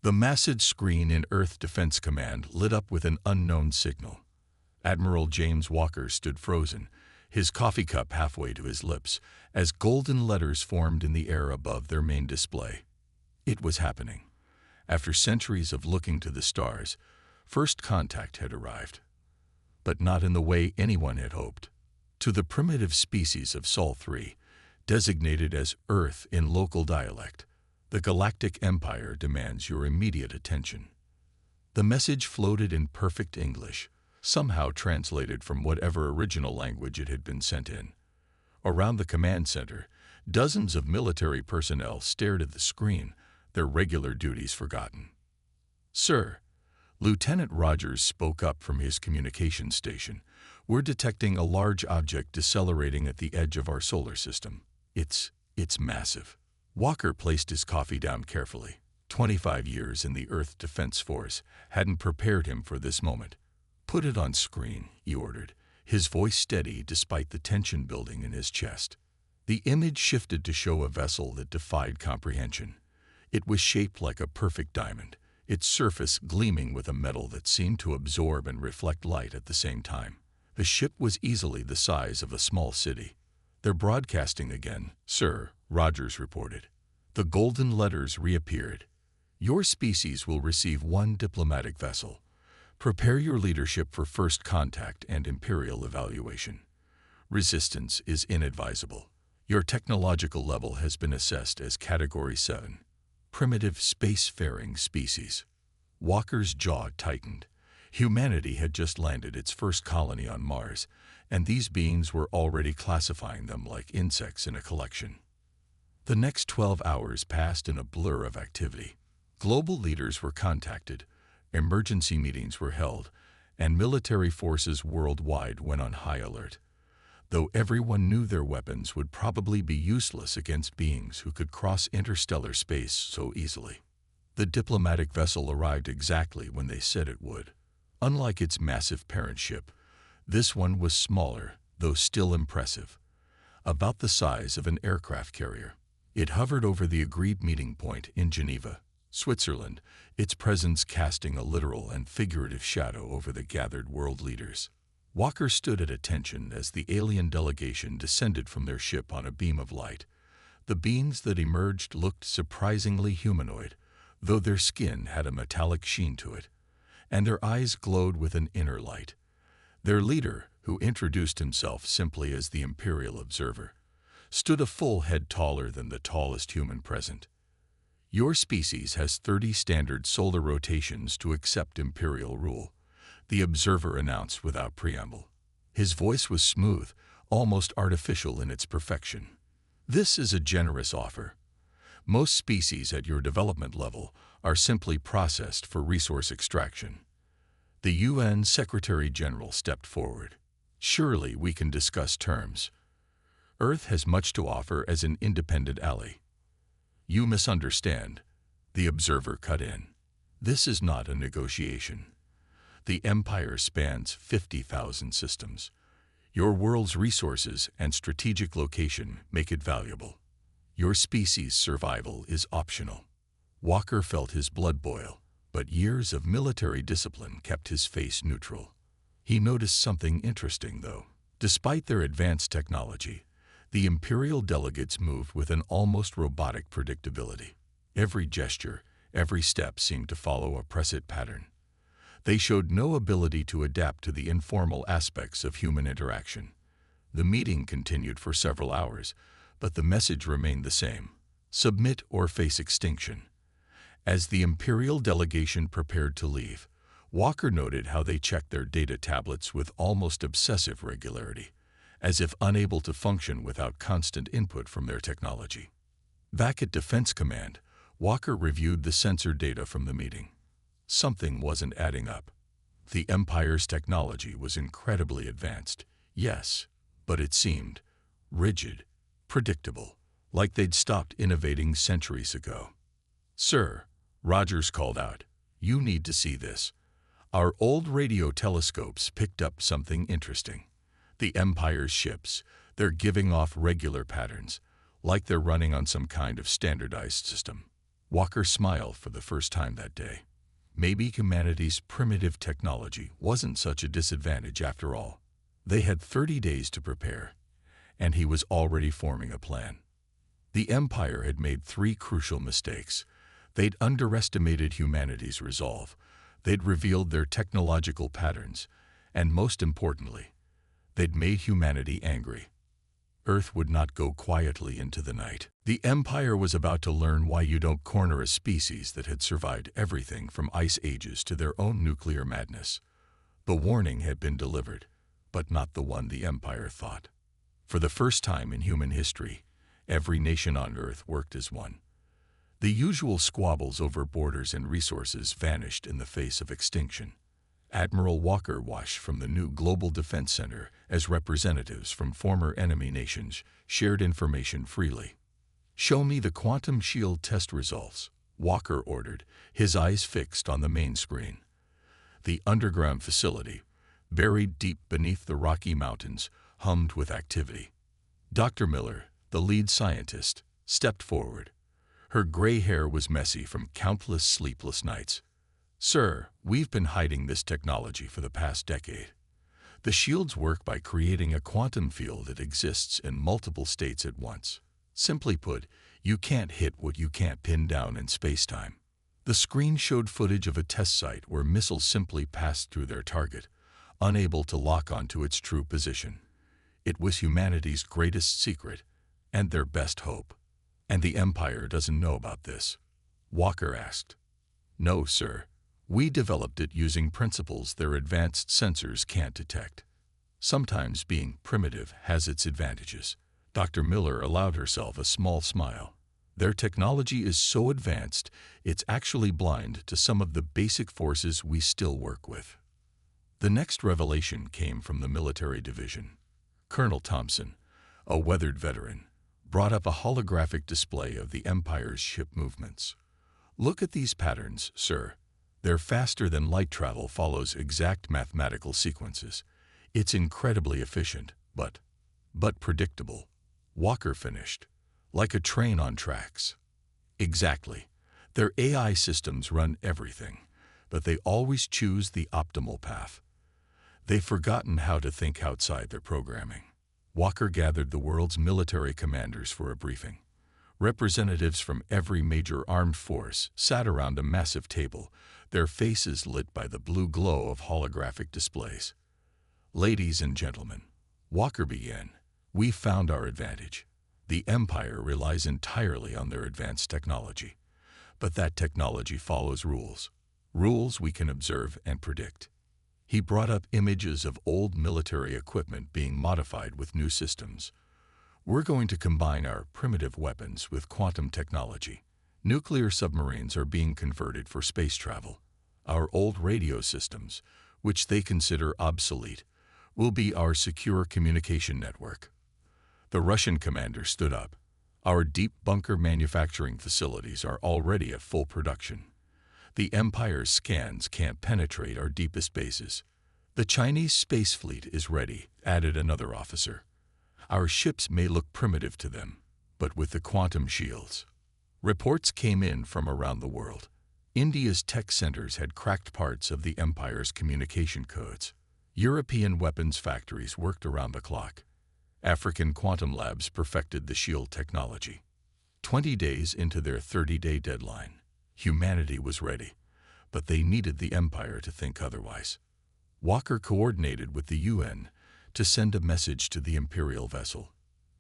The massive screen in Earth Defense Command lit up with an unknown signal. Admiral James Walker stood frozen, his coffee cup halfway to his lips, as golden letters formed in the air above their main display. It was happening. After centuries of looking to the stars, first contact had arrived. But not in the way anyone had hoped. To the primitive species of Sol 3, designated as Earth in local dialect, the Galactic Empire demands your immediate attention. The message floated in perfect English, somehow translated from whatever original language it had been sent in. Around the command center, dozens of military personnel stared at the screen, their regular duties forgotten. "Sir," Lieutenant Rogers spoke up from his communication station, "we're detecting a large object decelerating at the edge of our solar system. It's massive." Walker placed his coffee down carefully. 25 years in the Earth Defense Force hadn't prepared him for this moment. "Put it on screen," he ordered, his voice steady despite the tension building in his chest. The image shifted to show a vessel that defied comprehension. It was shaped like a perfect diamond, its surface gleaming with a metal that seemed to absorb and reflect light at the same time. The ship was easily the size of a small city. "They're broadcasting again, sir," Rogers reported. The golden letters reappeared. "Your species will receive one diplomatic vessel. Prepare your leadership for first contact and Imperial evaluation. Resistance is inadvisable. Your technological level has been assessed as Category 7. Primitive spacefaring species." Walker's jaw tightened. Humanity had just landed its first colony on Mars, and these beings were already classifying them like insects in a collection. The next 12 hours passed in a blur of activity. Global leaders were contacted, emergency meetings were held, and military forces worldwide went on high alert. Though everyone knew their weapons would probably be useless against beings who could cross interstellar space so easily. The diplomatic vessel arrived exactly when they said it would. Unlike its massive parent ship, this one was smaller, though still impressive, about the size of an aircraft carrier. It hovered over the agreed meeting point in Geneva, Switzerland, its presence casting a literal and figurative shadow over the gathered world leaders. Walker stood at attention as the alien delegation descended from their ship on a beam of light. The beings that emerged looked surprisingly humanoid, though their skin had a metallic sheen to it, and their eyes glowed with an inner light. Their leader, who introduced himself simply as the Imperial Observer, stood a full head taller than the tallest human present. "Your species has 30 standard solar rotations to accept Imperial rule," the Observer announced without preamble. His voice was smooth, almost artificial in its perfection. "This is a generous offer. Most species at your development level are simply processed for resource extraction." The UN Secretary-General stepped forward. "Surely we can discuss terms. Earth has much to offer as an independent ally." "You misunderstand," the Observer cut in. "This is not a negotiation. The Empire spans 50,000 systems. Your world's resources and strategic location make it valuable. Your species' survival is optional." Walker felt his blood boil, but years of military discipline kept his face neutral. He noticed something interesting, though. Despite their advanced technology, the Imperial delegates moved with an almost robotic predictability. Every gesture, every step seemed to follow a preset pattern. They showed no ability to adapt to the informal aspects of human interaction. The meeting continued for several hours, but the message remained the same: submit or face extinction. As the Imperial delegation prepared to leave, Walker noted how they checked their data tablets with almost obsessive regularity, as if unable to function without constant input from their technology. Back at Defense Command, Walker reviewed the sensor data from the meeting. Something wasn't adding up. The Empire's technology was incredibly advanced, yes, but it seemed rigid, predictable, like they'd stopped innovating centuries ago. "Sir," Rogers called out, "you need to see this. Our old radio telescopes picked up something interesting. The Empire's ships, they're giving off regular patterns, like they're running on some kind of standardized system." Walker smiled for the first time that day. Maybe humanity's primitive technology wasn't such a disadvantage after all. They had 30 days to prepare, and he was already forming a plan. The Empire had made three crucial mistakes. They'd underestimated humanity's resolve, they'd revealed their technological patterns, and most importantly, they'd made humanity angry. Earth would not go quietly into the night. The Empire was about to learn why you don't corner a species that had survived everything from ice ages to their own nuclear madness. The warning had been delivered, but not the one the Empire thought. For the first time in human history, every nation on Earth worked as one. The usual squabbles over borders and resources vanished in the face of extinction. Admiral Walker watched from the new Global Defense Center as representatives from former enemy nations shared information freely. "Show me the quantum shield test results," Walker ordered, his eyes fixed on the main screen. The underground facility, buried deep beneath the Rocky Mountains, hummed with activity. Dr. Miller, the lead scientist, stepped forward. Her gray hair was messy from countless sleepless nights. "Sir, we've been hiding this technology for the past decade. The shields work by creating a quantum field that exists in multiple states at once. Simply put, you can't hit what you can't pin down in space-time." The screen showed footage of a test site where missiles simply passed through their target, unable to lock onto its true position. It was humanity's greatest secret and their best hope. "And the Empire doesn't know about this?" Walker asked. "No, sir. We developed it using principles their advanced sensors can't detect. Sometimes being primitive has its advantages." Dr. Miller allowed herself a small smile. "Their technology is so advanced, it's actually blind to some of the basic forces we still work with." The next revelation came from the military division. Colonel Thompson, a weathered veteran, brought up a holographic display of the Empire's ship movements. "Look at these patterns, sir. Their faster-than-light travel follows exact mathematical sequences. It's incredibly efficient, but predictable." Walker finished. "Like a train on tracks." "Exactly. Their AI systems run everything, but they always choose the optimal path. They've forgotten how to think outside their programming." Walker gathered the world's military commanders for a briefing. Representatives from every major armed force sat around a massive table, their faces lit by the blue glow of holographic displays. "Ladies and gentlemen," Walker began, "we found our advantage. The Empire relies entirely on their advanced technology. But that technology follows rules. Rules we can observe and predict." He brought up images of old military equipment being modified with new systems. "We're going to combine our primitive weapons with quantum technology. Nuclear submarines are being converted for space travel. Our old radio systems, which they consider obsolete, will be our secure communication network." The Russian commander stood up. "Our deep bunker manufacturing facilities are already at full production. The Empire's scans can't penetrate our deepest bases." "The Chinese space fleet is ready," added another officer. "Our ships may look primitive to them, but with the quantum shields." Reports came in from around the world. India's tech centers had cracked parts of the Empire's communication codes. European weapons factories worked around the clock. African quantum labs perfected the shield technology. 20 days into their 30-day deadline, humanity was ready, but they needed the Empire to think otherwise. Walker coordinated with the UN to send a message to the Imperial vessel.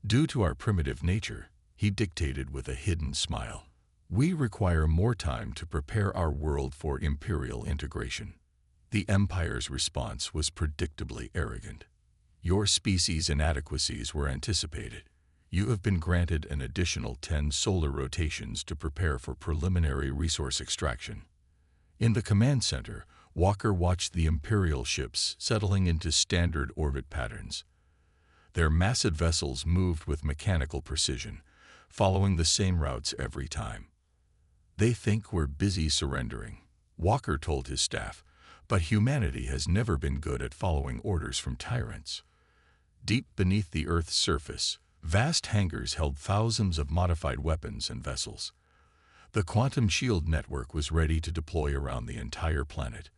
"Due to our primitive nature," he dictated with a hidden smile, "we require more time to prepare our world for Imperial integration." The Empire's response was predictably arrogant. "Your species' inadequacies were anticipated. You have been granted an additional 10 solar rotations to prepare for preliminary resource extraction." In the command center, Walker watched the Imperial ships settling into standard orbit patterns. Their massive vessels moved with mechanical precision, following the same routes every time. "They think we're busy surrendering," Walker told his staff, "but humanity has never been good at following orders from tyrants." Deep beneath the Earth's surface, vast hangars held thousands of modified weapons and vessels. The quantum shield network was ready to deploy around the entire planet.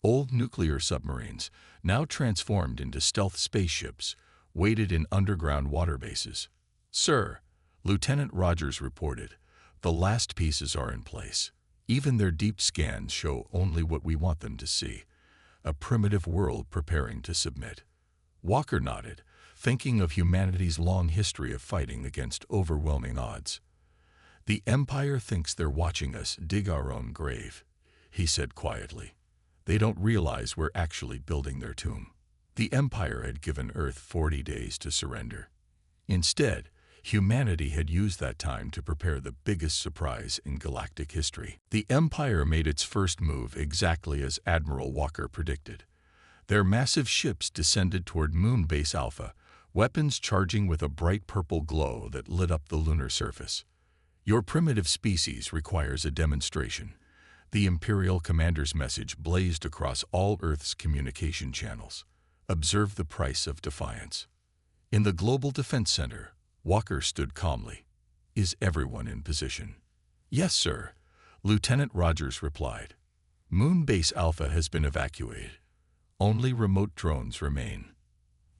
Old nuclear submarines, now transformed into stealth spaceships, waited in underground water bases. "Sir," Lieutenant Rogers reported, "the last pieces are in place. Even their deep scans show only what we want them to see. A primitive world preparing to submit." Walker nodded, thinking of humanity's long history of fighting against overwhelming odds. "The Empire thinks they're watching us dig our own grave," he said quietly. "They don't realize we're actually building their tomb." The Empire had given Earth 40 days to surrender. Instead, humanity had used that time to prepare the biggest surprise in galactic history. The Empire made its first move exactly as Admiral Walker predicted. Their massive ships descended toward Moon Base Alpha, weapons charging with a bright purple glow that lit up the lunar surface. "Your primitive species requires a demonstration." The Imperial commander's message blazed across all Earth's communication channels. "Observe the price of defiance." In the Global Defense Center, Walker stood calmly. "Is everyone in position?" "Yes, sir," Lieutenant Rogers replied. "Moon Base Alpha has been evacuated. Only remote drones remain."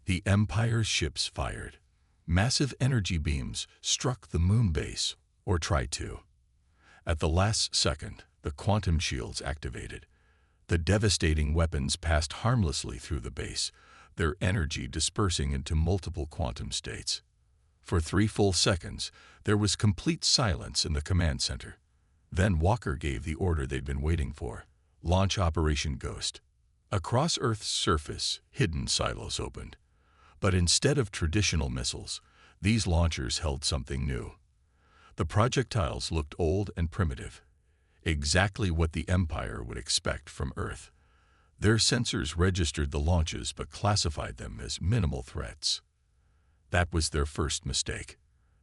The Empire's ships fired. Massive energy beams struck the moon base, or tried to. At the last second, the quantum shields activated. The devastating weapons passed harmlessly through the base, their energy dispersing into multiple quantum states. For 3 full seconds, there was complete silence in the command center. Then Walker gave the order they'd been waiting for: launch Operation Ghost. Across Earth's surface, hidden silos opened. But instead of traditional missiles, these launchers held something new. The projectiles looked old and primitive, exactly what the Empire would expect from Earth. Their sensors registered the launches but classified them as minimal threats. That was their first mistake.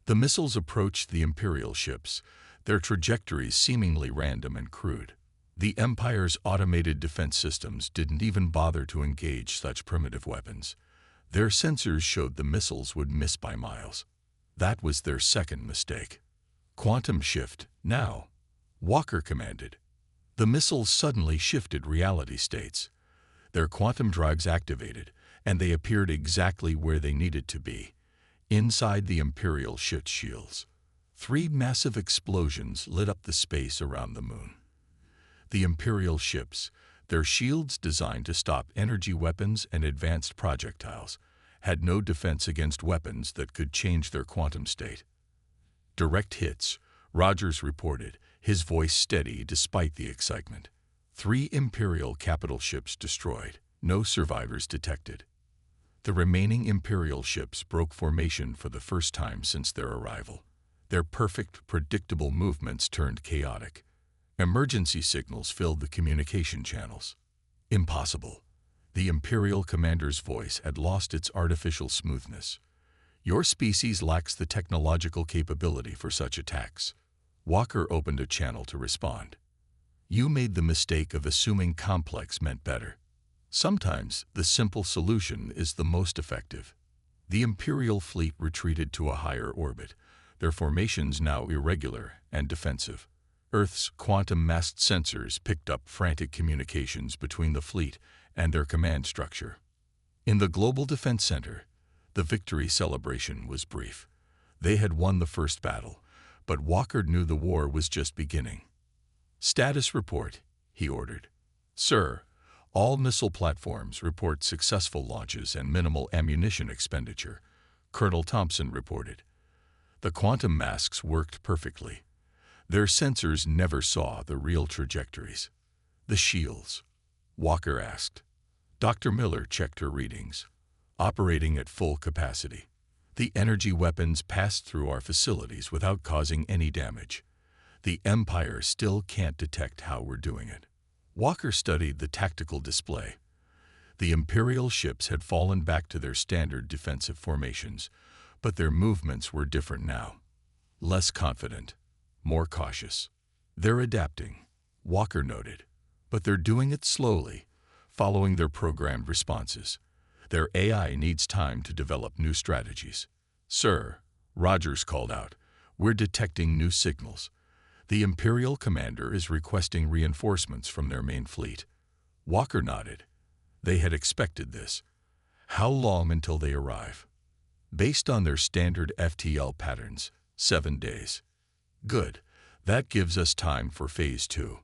The missiles approached the Imperial ships, their trajectories seemingly random and crude. The Empire's automated defense systems didn't even bother to engage such primitive weapons. Their sensors showed the missiles would miss by miles. That was their second mistake. "Quantum shift, now," Walker commanded. The missiles suddenly shifted reality states. Their quantum drives activated, and they appeared exactly where they needed to be, inside the Imperial ship shields. 3 massive explosions lit up the space around the moon. The Imperial ships, their shields designed to stop energy weapons and advanced projectiles, had no defense against weapons that could change their quantum state. "Direct hits," Rogers reported, his voice steady despite the excitement. 3 Imperial capital ships destroyed, no survivors detected. The remaining Imperial ships broke formation for the first time since their arrival. Their perfect, predictable movements turned chaotic. Emergency signals filled the communication channels. "Impossible." The Imperial commander's voice had lost its artificial smoothness. "Your species lacks the technological capability for such attacks." Walker opened a channel to respond. "You made the mistake of assuming complex meant better. Sometimes the simple solution is the most effective." The Imperial fleet retreated to a higher orbit, their formations now irregular and defensive. Earth's quantum-masked sensors picked up frantic communications between the fleet and their command structure. In the Global Defense Center, the victory celebration was brief. They had won the first battle, but Walker knew the war was just beginning. "Status report," he ordered. "Sir, all missile platforms report successful launches and minimal ammunition expenditure," Colonel Thompson reported. The quantum masks worked perfectly. Their sensors never saw the real trajectories. "The shields?" Walker asked. Dr. Miller checked her readings. "Operating at full capacity. The energy weapons passed through our facilities without causing any damage. The Empire still can't detect how we're doing it." Walker studied the tactical display. The Imperial ships had fallen back to their standard defensive formations, but their movements were different now. Less confident, more cautious. "They're adapting," Walker noted, "but they're doing it slowly, following their programmed responses. Their AI needs time to develop new strategies." "Sir," Rogers called out, "we're detecting new signals. The Imperial commander is requesting reinforcements from their main fleet. Walker nodded. They had expected this. How long until they arrive? Based on their standard FTL patterns, 7 days. Good. That gives us time for Phase 2.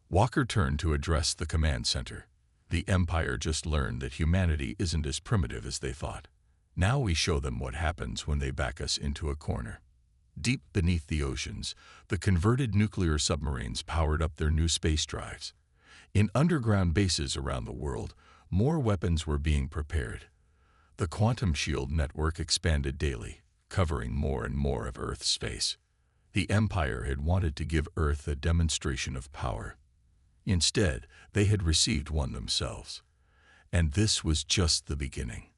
Walker turned to address the command center. The Empire just learned that humanity isn't as primitive as they thought. Now we show them what happens when they back us into a corner. Deep beneath the oceans, the converted nuclear submarines powered up their new space drives. In underground bases around the world, more weapons were being prepared. The quantum shield network expanded daily, covering more and more of Earth's space. The Empire had wanted to give Earth a demonstration of power. Instead, they had received one themselves. And this was just the beginning.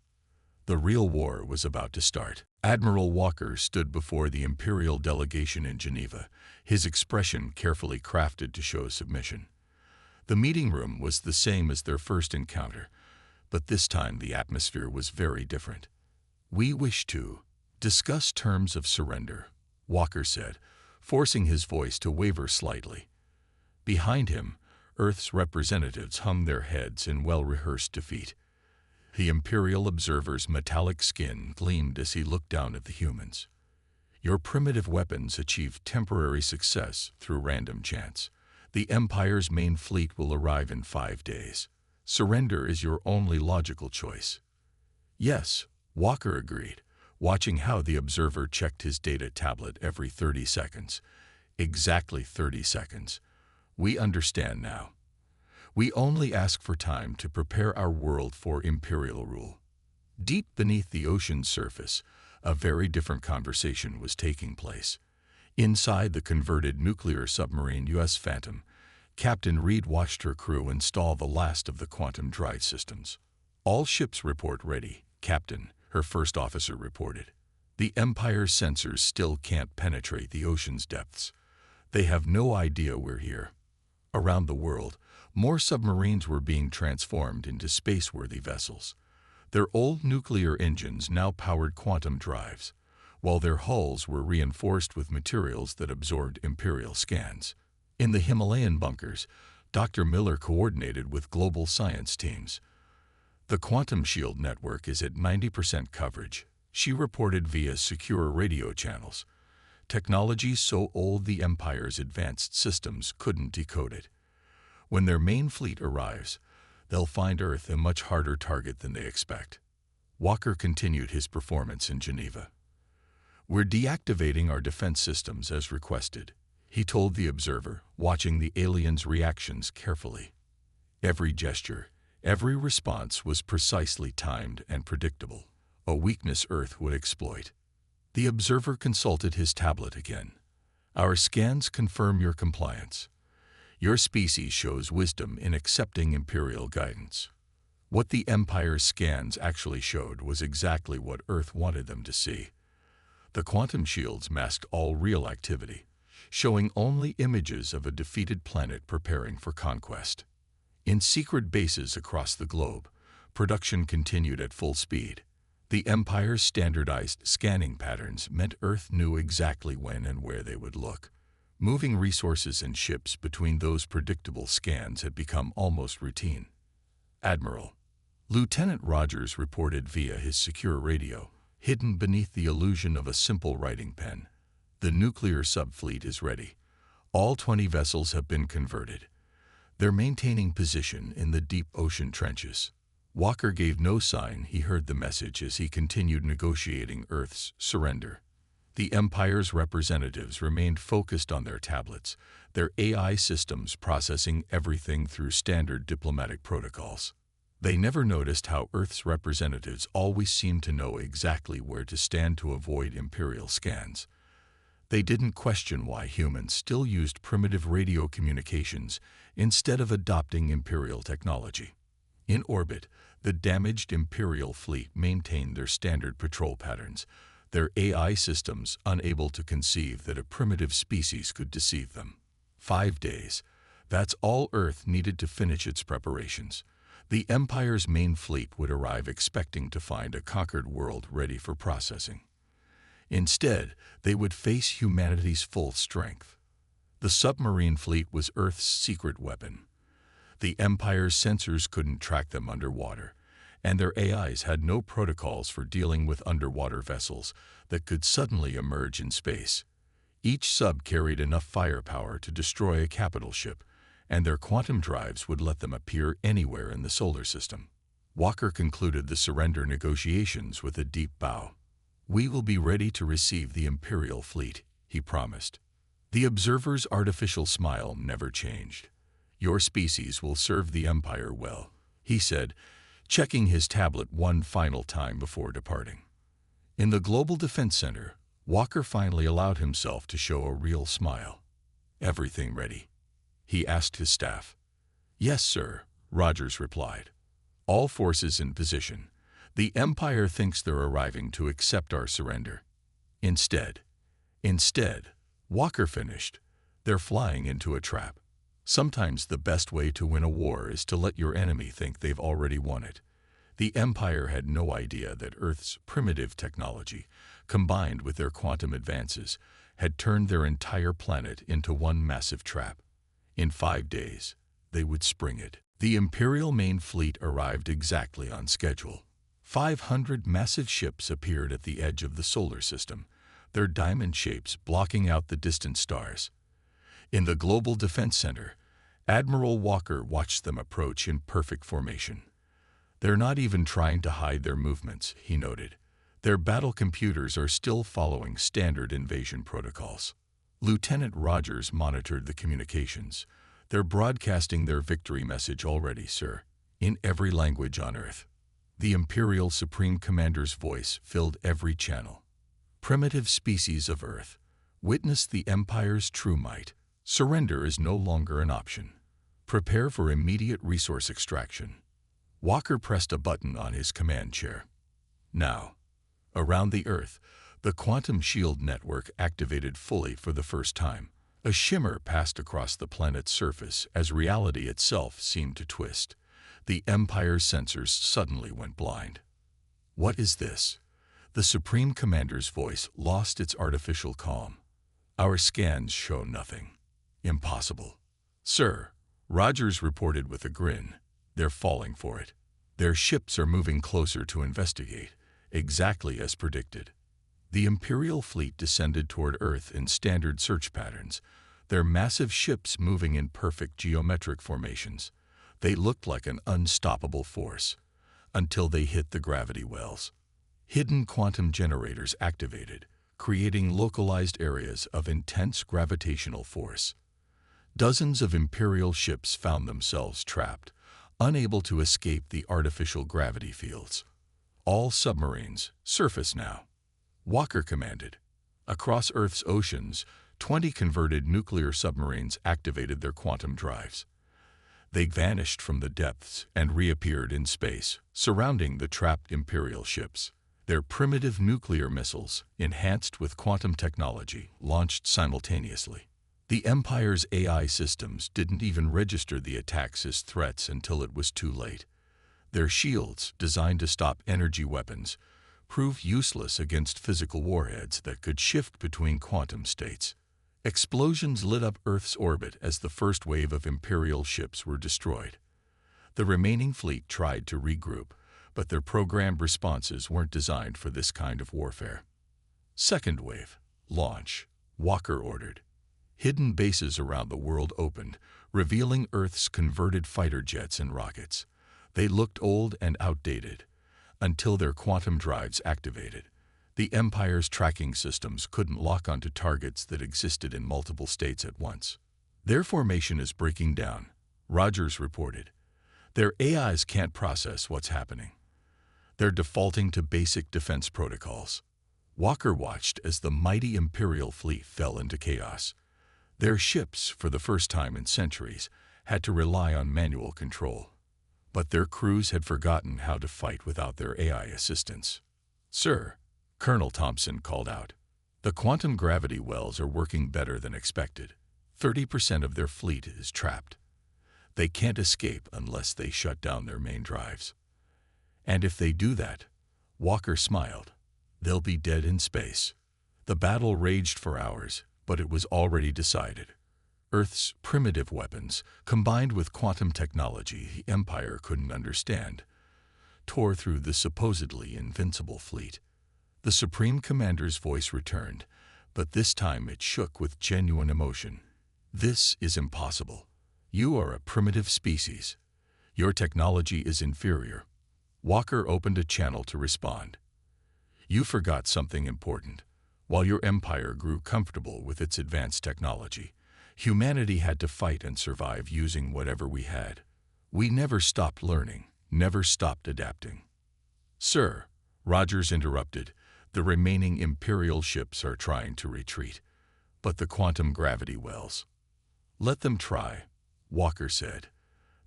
The real war was about to start. Admiral Walker stood before the Imperial delegation in Geneva, his expression carefully crafted to show submission. The meeting room was the same as their first encounter, but this time the atmosphere was very different. "We wish to discuss terms of surrender," Walker said, forcing his voice to waver slightly. Behind him, Earth's representatives hung their heads in well-rehearsed defeat. The Imperial observer's metallic skin gleamed as he looked down at the humans. "Your primitive weapons achieved temporary success through random chance. The Empire's main fleet will arrive in 5 days. Surrender is your only logical choice." "Yes," Walker agreed, watching how the observer checked his data tablet every 30 seconds. "Exactly 30 seconds. We understand now. We only ask for time to prepare our world for Imperial rule." Deep beneath the ocean's surface, a very different conversation was taking place. Inside the converted nuclear submarine U.S. Phantom, Captain Reed watched her crew install the last of the quantum drive systems. "All ships report ready, Captain," her first officer reported. "The Empire's sensors still can't penetrate the ocean's depths. They have no idea we're here." Around the world, more submarines were being transformed into space-worthy vessels. Their old nuclear engines now powered quantum drives, while their hulls were reinforced with materials that absorbed Imperial scans. In the Himalayan bunkers, Dr. Miller coordinated with global science teams. "The quantum shield network is at 90% coverage," she reported via secure radio channels. "Technology so old the Empire's advanced systems couldn't decode it. When their main fleet arrives, they'll find Earth a much harder target than they expect." Walker continued his performance in Geneva. "We're deactivating our defense systems as requested," he told the observer, watching the aliens' reactions carefully. Every gesture, every response was precisely timed and predictable, a weakness Earth would exploit. The observer consulted his tablet again. "Our scans confirm your compliance. Your species shows wisdom in accepting Imperial guidance." What the Empire's scans actually showed was exactly what Earth wanted them to see. The quantum shields masked all real activity, showing only images of a defeated planet preparing for conquest. In secret bases across the globe, production continued at full speed. The Empire's standardized scanning patterns meant Earth knew exactly when and where they would look. Moving resources and ships between those predictable scans had become almost routine. "Admiral," Lieutenant Rogers reported via his secure radio, hidden beneath the illusion of a simple writing pen, "the nuclear subfleet is ready. All 20 vessels have been converted. They're maintaining position in the deep ocean trenches." Walker gave no sign he heard the message as he continued negotiating Earth's surrender. The Empire's representatives remained focused on their tablets, their AI systems processing everything through standard diplomatic protocols. They never noticed how Earth's representatives always seemed to know exactly where to stand to avoid Imperial scans. They didn't question why humans still used primitive radio communications instead of adopting Imperial technology. In orbit, the damaged Imperial fleet maintained their standard patrol patterns, their AI systems unable to conceive that a primitive species could deceive them. 5 days. That's all Earth needed to finish its preparations. The Empire's main fleet would arrive expecting to find a conquered world ready for processing. Instead, they would face humanity's full strength. The submarine fleet was Earth's secret weapon. The Empire's sensors couldn't track them underwater, and their AIs had no protocols for dealing with underwater vessels that could suddenly emerge in space. Each sub carried enough firepower to destroy a capital ship, and their quantum drives would let them appear anywhere in the solar system. Walker concluded the surrender negotiations with a deep bow. "We will be ready to receive the Imperial fleet," he promised. The observer's artificial smile never changed. "Your species will serve the Empire well," he said, checking his tablet one final time before departing. In the Global Defense Center, Walker finally allowed himself to show a real smile. "Everything ready?" he asked his staff. "Yes, sir," Rogers replied. "All forces in position. The Empire thinks they're arriving to accept our surrender. Instead, Walker finished, they're flying into a trap. Sometimes the best way to win a war is to let your enemy think they've already won it. The Empire had no idea that Earth's primitive technology, combined with their quantum advances, had turned their entire planet into one massive trap. In 5 days, they would spring it. The Imperial main fleet arrived exactly on schedule. 500 massive ships appeared at the edge of the solar system, their diamond shapes blocking out the distant stars. In the Global Defense Center, Admiral Walker watched them approach in perfect formation. "They're not even trying to hide their movements," he noted. "Their battle computers are still following standard invasion protocols." Lieutenant Rogers monitored the communications. "They're broadcasting their victory message already, sir, in every language on Earth." The Imperial Supreme Commander's voice filled every channel. "Primitive species of Earth, witness the Empire's true might. Surrender is no longer an option. Prepare for immediate resource extraction." Walker pressed a button on his command chair. Now, around the Earth, the quantum shield network activated fully for the first time. A shimmer passed across the planet's surface as reality itself seemed to twist. The Empire's sensors suddenly went blind. "What is this?" The Supreme Commander's voice lost its artificial calm. "Our scans show nothing." "Impossible." "Sir," Rogers reported with a grin, "they're falling for it. Their ships are moving closer to investigate, exactly as predicted." The Imperial fleet descended toward Earth in standard search patterns, their massive ships moving in perfect geometric formations. They looked like an unstoppable force, until they hit the gravity wells. Hidden quantum generators activated, creating localized areas of intense gravitational force. Dozens of Imperial ships found themselves trapped, unable to escape the artificial gravity fields. "All submarines, surface now," Walker commanded. Across Earth's oceans, 20 converted nuclear submarines activated their quantum drives. They vanished from the depths and reappeared in space, surrounding the trapped Imperial ships. Their primitive nuclear missiles, enhanced with quantum technology, launched simultaneously. The Empire's AI systems didn't even register the attacks as threats until it was too late. Their shields, designed to stop energy weapons, proved useless against physical warheads that could shift between quantum states. Explosions lit up Earth's orbit as the first wave of Imperial ships were destroyed. The remaining fleet tried to regroup, but their programmed responses weren't designed for this kind of warfare. "Second wave, launch," Walker ordered. Hidden bases around the world opened, revealing Earth's converted fighter jets and rockets. They looked old and outdated, until their quantum drives activated. The Empire's tracking systems couldn't lock onto targets that existed in multiple states at once. "Their formation is breaking down," Rogers reported. "Their AIs can't process what's happening. They're defaulting to basic defense protocols." Walker watched as the mighty Imperial fleet fell into chaos. Their ships, for the first time in centuries, had to rely on manual control. But their crews had forgotten how to fight without their AI assistance. "Sir," Colonel Thompson called out, "the quantum gravity wells are working better than expected. 30% of their fleet is trapped. They can't escape unless they shut down their main drives. And if they do that," Walker smiled, "they'll be dead in space." The battle raged for hours, but it was already decided. Earth's primitive weapons, combined with quantum technology the Empire couldn't understand, tore through the supposedly invincible fleet. The Supreme Commander's voice returned, but this time it shook with genuine emotion. "This is impossible. You are a primitive species. Your technology is inferior." Walker opened a channel to respond. "You forgot something important. While your empire grew comfortable with its advanced technology, humanity had to fight and survive using whatever we had. We never stopped learning, never stopped adapting." "Sir," Rogers interrupted, "the remaining Imperial ships are trying to retreat, but the quantum gravity wells." "Let them try," Walker said.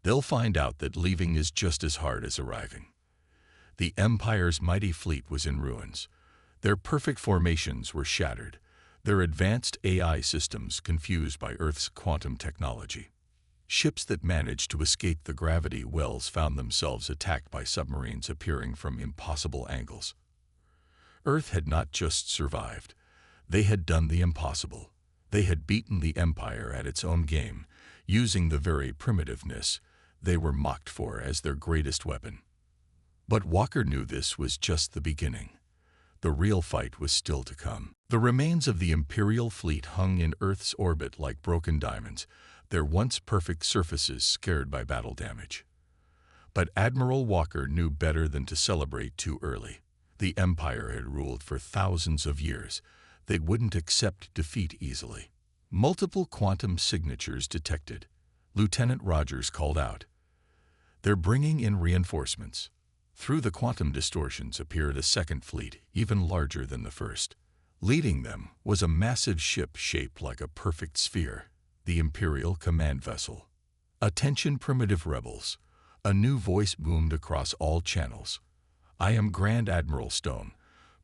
"They'll find out that leaving is just as hard as arriving." The Empire's mighty fleet was in ruins. Their perfect formations were shattered, their advanced AI systems confused by Earth's quantum technology. Ships that managed to escape the gravity wells found themselves attacked by submarines appearing from impossible angles. Earth had not just survived. They had done the impossible. They had beaten the Empire at its own game, using the very primitiveness they were mocked for as their greatest weapon. But Walker knew this was just the beginning. The real fight was still to come. The remains of the Imperial fleet hung in Earth's orbit like broken diamonds, their once perfect surfaces scarred by battle damage. But Admiral Walker knew better than to celebrate too early. The Empire had ruled for thousands of years. They wouldn't accept defeat easily. Multiple quantum signatures detected. Lieutenant Rogers called out, "They're bringing in reinforcements." Through the quantum distortions appeared a second fleet, even larger than the first. Leading them was a massive ship shaped like a perfect sphere, the Imperial Command Vessel. "Attention primitive rebels," a new voice boomed across all channels. "I am Grand Admiral Stone,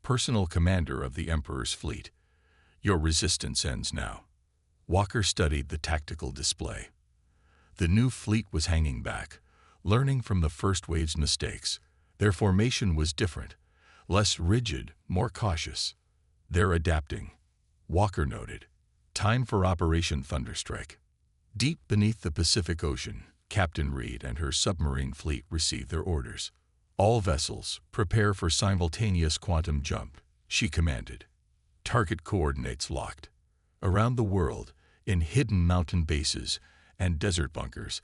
personal commander of the Emperor's fleet. Your resistance ends now." Walker studied the tactical display. The new fleet was hanging back, learning from the first wave's mistakes. Their formation was different, less rigid, more cautious. "They're adapting," Walker noted. "Time for Operation Thunderstrike." Deep beneath the Pacific Ocean, Captain Reed and her submarine fleet received their orders. "All vessels, prepare for simultaneous quantum jump," she commanded. Target coordinates locked. Around the world, in hidden mountain bases and desert bunkers,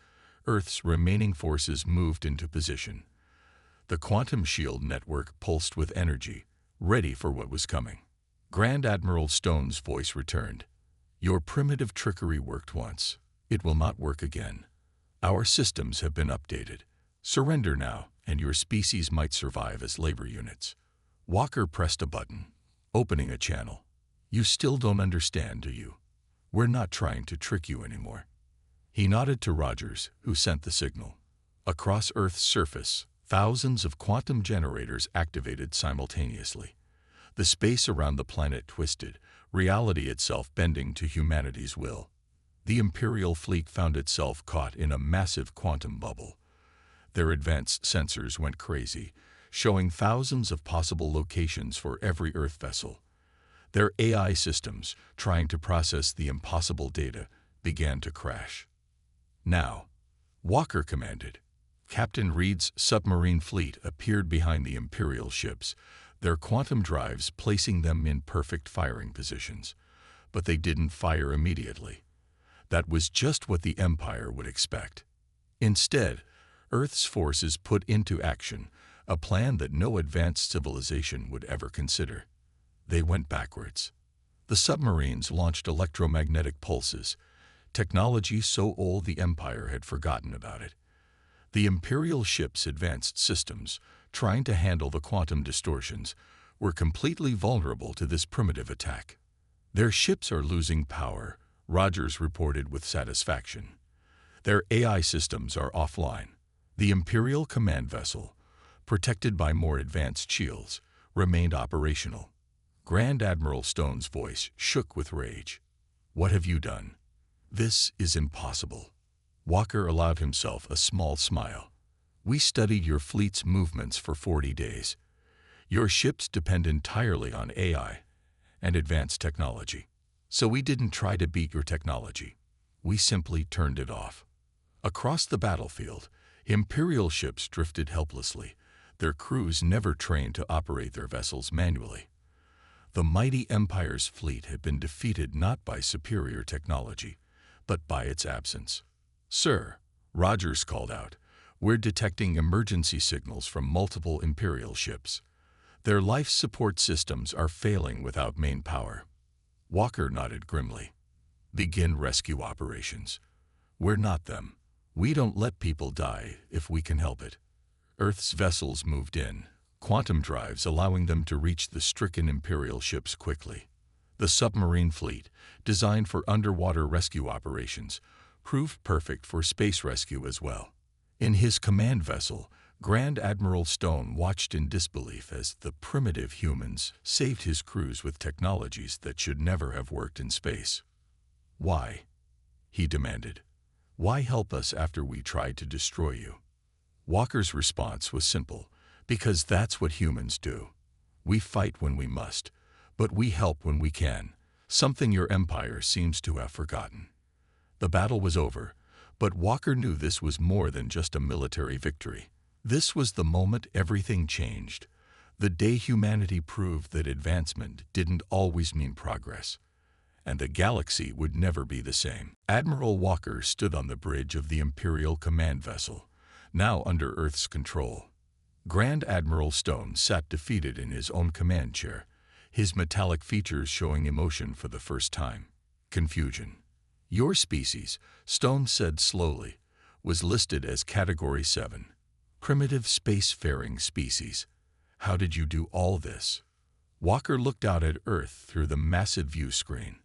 Earth's remaining forces moved into position. The quantum shield network pulsed with energy, ready for what was coming. Grand Admiral Stone's voice returned. "Your primitive trickery worked once. It will not work again. Our systems have been updated. Surrender now, and your species might survive as labor units." Walker pressed a button, opening a channel. "You still don't understand, do you? We're not trying to trick you anymore." He nodded to Rogers, who sent the signal. Across Earth's surface, thousands of quantum generators activated simultaneously. The space around the planet twisted, reality itself bending to humanity's will. The Imperial fleet found itself caught in a massive quantum bubble. Their advanced sensors went crazy, showing thousands of possible locations for every Earth vessel. Their AI systems, trying to process the impossible data, began to crash. "Now," Walker commanded. Captain Reed's submarine fleet appeared behind the Imperial ships, their quantum drives placing them in perfect firing positions. But they didn't fire immediately. That was just what the Empire would expect. Instead, Earth's forces put into action a plan that no advanced civilization would ever consider. They went backwards. The submarines launched electromagnetic pulses, technology so old the Empire had forgotten about it. The Imperial ships' advanced systems, trying to handle the quantum distortions, were completely vulnerable to this primitive attack. "Their ships are losing power," Rogers reported with satisfaction. "Their AI systems are offline." The Imperial command vessel, protected by more advanced shields, remained operational. Grand Admiral Stone's voice shook with rage. "What have you done? This is impossible." Walker allowed himself a small smile. "We studied your fleet's movements for 40 days. Your ships depend entirely on AI and advanced technology. So we didn't try to beat your technology. We simply turned it off. Across the battlefield, Imperial ships drifted helplessly, their crews never trained to operate their vessels manually. The mighty Empire's fleet had been defeated not by superior technology, but by its absence. "Sir," Rogers called out, "we're detecting emergency signals from multiple Imperial ships. Their life support systems are failing without main power." Walker nodded grimly. "Begin rescue operations. We're not them. We don't let people die if we can help it." Earth's vessels moved in, quantum drives allowing them to reach the stricken Imperial ships quickly. The submarine fleet, designed for underwater rescue operations, proved perfect for space rescue as well. In his command vessel, Grand Admiral Stone watched in disbelief as the primitive humans saved his crews with technologies that should never have worked in space. "Why?" he demanded. "Why help us after we tried to destroy you?" Walker's response was simple, "Because that's what humans do. We fight when we must, but we help when we can, something your empire seems to have forgotten." The battle was over, but Walker knew this was more than just a military victory. This was the moment everything changed, the day humanity proved that advancement didn't always mean progress, and the galaxy would never be the same. Admiral Walker stood on the bridge of the Imperial command vessel, now under Earth's control. Grand Admiral Stone sat defeated in his own command chair, his metallic features showing emotion for the first time. Confusion. "Your species," Stone said slowly, "was listed as Category 7. Primitive spacefaring species. How did you do all this?" Walker looked out at Earth through the massive view screen.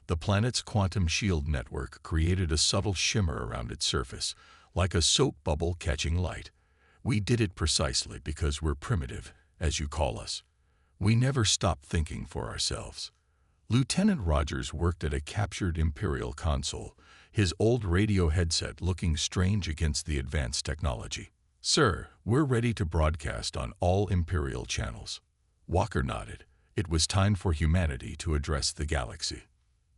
The planet's quantum shield network created a subtle shimmer around its surface, like a soap bubble catching light. "We did it precisely because we're primitive, as you call us. We never stopped thinking for ourselves." Lieutenant Rogers worked at a captured Imperial console, his old radio headset looking strange against the advanced technology. "Sir, we're ready to broadcast on all Imperial channels." Walker nodded. It was time for humanity to address the galaxy.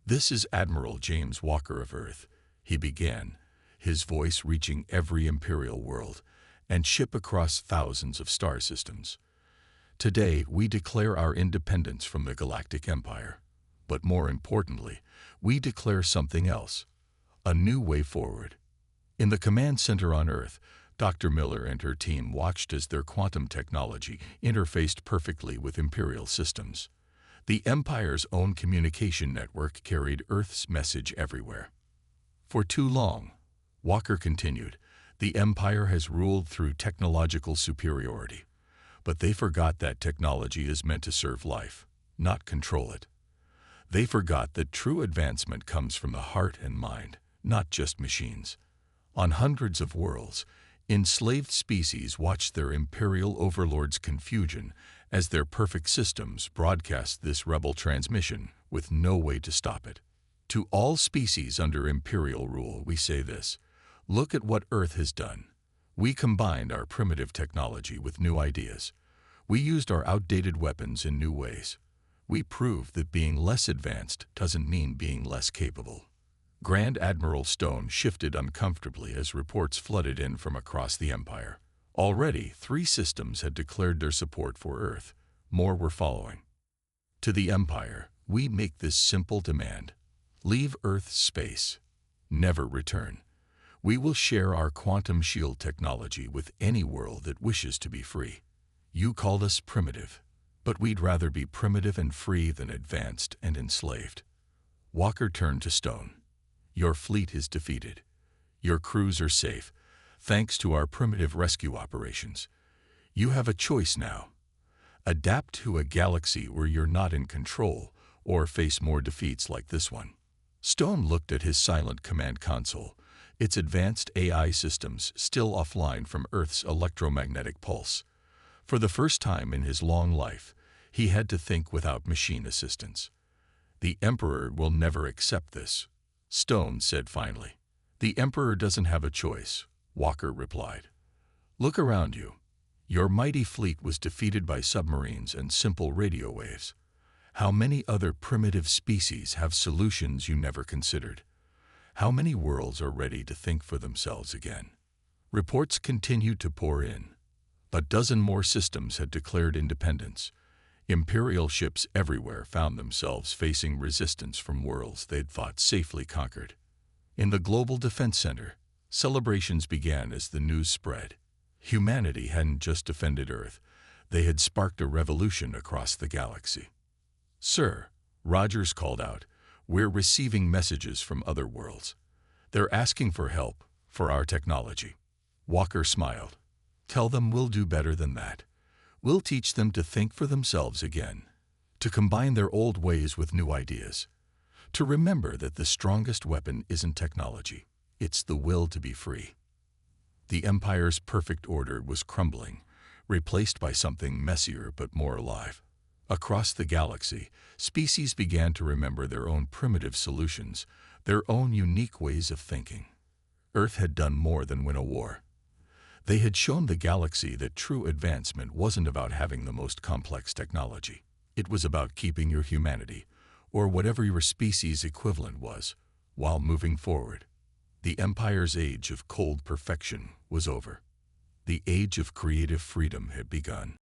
"This is Admiral James Walker of Earth," he began, his voice reaching every Imperial world and ship across thousands of star systems. "Today, we declare our independence from the Galactic Empire. But more importantly, we declare something else, a new way forward." In the command center on Earth, Dr. Miller and her team watched as their quantum technology interfaced perfectly with Imperial systems. The Empire's own communication network carried Earth's message everywhere. "For too long," Walker continued, "the Empire has ruled through technological superiority. But they forgot that technology is meant to serve life, not control it. They forgot that true advancement comes from the heart and mind, not just machines. On hundreds of worlds, enslaved species watched their Imperial overlords' confusion as their perfect systems broadcast this rebel transmission with no way to stop it. To all species under Imperial rule, we say this: look at what Earth has done. We combined our primitive technology with new ideas. We used our outdated weapons in new ways. We proved that being less advanced doesn't mean being less capable." Grand Admiral Stone shifted uncomfortably as reports flooded in from across the Empire. Already, 3 systems had declared their support for Earth. More were following. "To the Empire, we make this simple demand. Leave Earth's space. Never return. We will share our quantum shield technology with any world that wishes to be free. You called us primitive, but we'd rather be primitive and free than advanced and enslaved." Walker turned to Stone. "Your fleet is defeated. Your crews are safe, thanks to our primitive rescue operations. You have a choice now. Adapt to a galaxy where you're not in control, or face more defeats like this one." Stone looked at his silent command console, its advanced AI systems still offline from Earth's electromagnetic pulse. For the first time in his long life, he had to think without machine assistance. "The Emperor will never accept this," Stone said finally. "The Emperor doesn't have a choice," Walker replied. "Look around you. Your mighty fleet was defeated by submarines and simple radio waves. How many other primitive species have solutions you never considered? How many worlds are ready to think for themselves again? Reports continued to pour in. A dozen more systems had declared independence. Imperial ships everywhere found themselves facing resistance from worlds they'd thought safely conquered. In the Global Defense Center, celebrations began as the news spread. Humanity hadn't just defended Earth, they had sparked a revolution across the galaxy. "Sir," Rogers called out, "we're receiving messages from other worlds. They're asking for help, for our technology." Walker smiled. "Tell them we'll do better than that. We'll teach them to think for themselves again, to combine their old ways with new ideas, to remember that the strongest weapon isn't technology, it's the will to be free." The Empire's perfect order was crumbling, replaced by something messier but more alive. Across the galaxy, species began to remember their own primitive solutions, their own unique ways of thinking. Earth had done more than win a war. They had shown the galaxy that true advancement wasn't about having the most complex technology. It was about keeping your humanity, or whatever your species' equivalent was, while moving forward. The Empire's age of cold perfection was over. The age of creative freedom had begun.